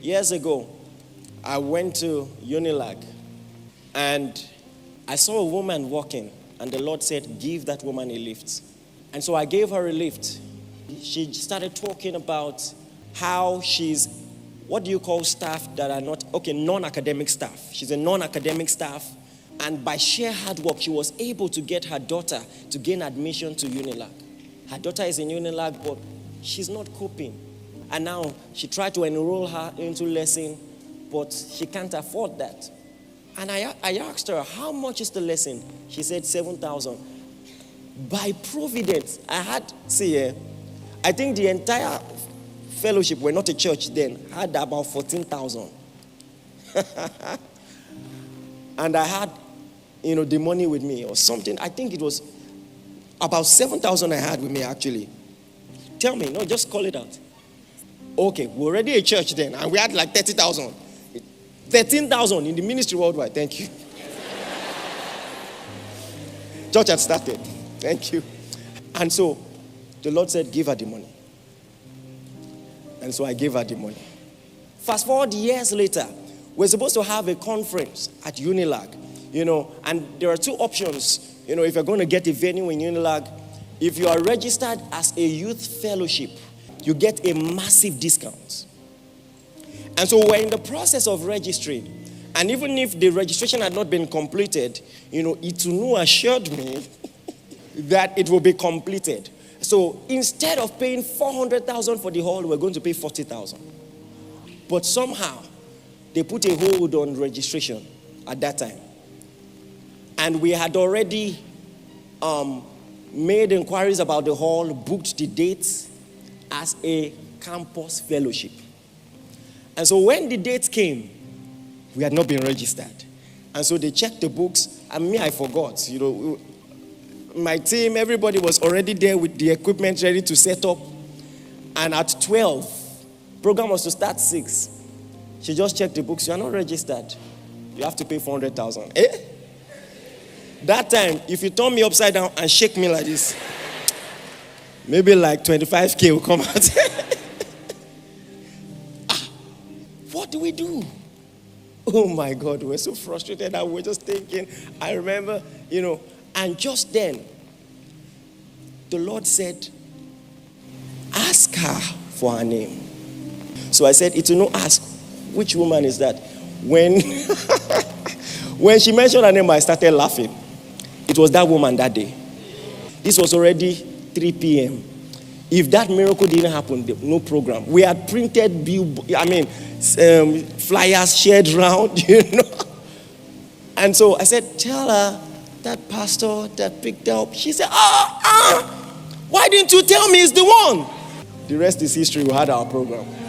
Years ago, I went to Unilag and I saw a woman walking, and the Lord said, give that woman a lift. And so I gave her a lift. She started talking about how she's, what do you call staff that are not, non-academic staff. She's a non-academic staff. And by sheer hard work, she was able to get her daughter to gain admission to Unilag. Her daughter is in Unilag, but she's not coping. And now she tried to enroll her into lesson, but she can't afford that. And I asked her, how much is the lesson? She said 7,000. By providence, I think the entire fellowship, we're not a church then, had about 14,000. And I had, the money with me or something. I think it was about 7,000 I had with me actually. Tell me, no, just call it out. Okay, we're already a church then, and we had like 30,000. 13,000 in the ministry worldwide. Thank you. Church had started. Thank you. And so the Lord said, give her the money. And so I gave her the money. Fast forward years later, we're supposed to have a conference at Unilag, and there are two options. If you're going to get a venue in Unilag, if you are registered as a youth fellowship, you get a massive discount. And so we're in the process of registering. And even if the registration had not been completed, Itunu assured me that it will be completed. So instead of paying 400,000 for the hall, we're going to pay 40,000. But somehow, they put a hold on registration at that time. And we had already made inquiries about the hall, booked the dates as a campus fellowship. And so when the dates came, we had not been registered. And so they checked the books, and me, I forgot. My team, everybody was already there with the equipment ready to set up. And at 12, program was to start 6. She just checked the books. You are not registered. You have to pay 400,000. That time, if you turn me upside down and shake me like this, maybe like 25K will come out. What do we do? Oh my God, we're so frustrated that we're just thinking. I remember, and just then, the Lord said, ask her for her name. So I said, ask, which woman is that? When she mentioned her name, I started laughing. It was that woman that day. This was already 3 p.m. If that miracle didn't happen, no program. We had printed flyers shared around, And so I said, tell her that pastor that picked her up. She said, why didn't you tell me it's the one? The rest is history. We had our program.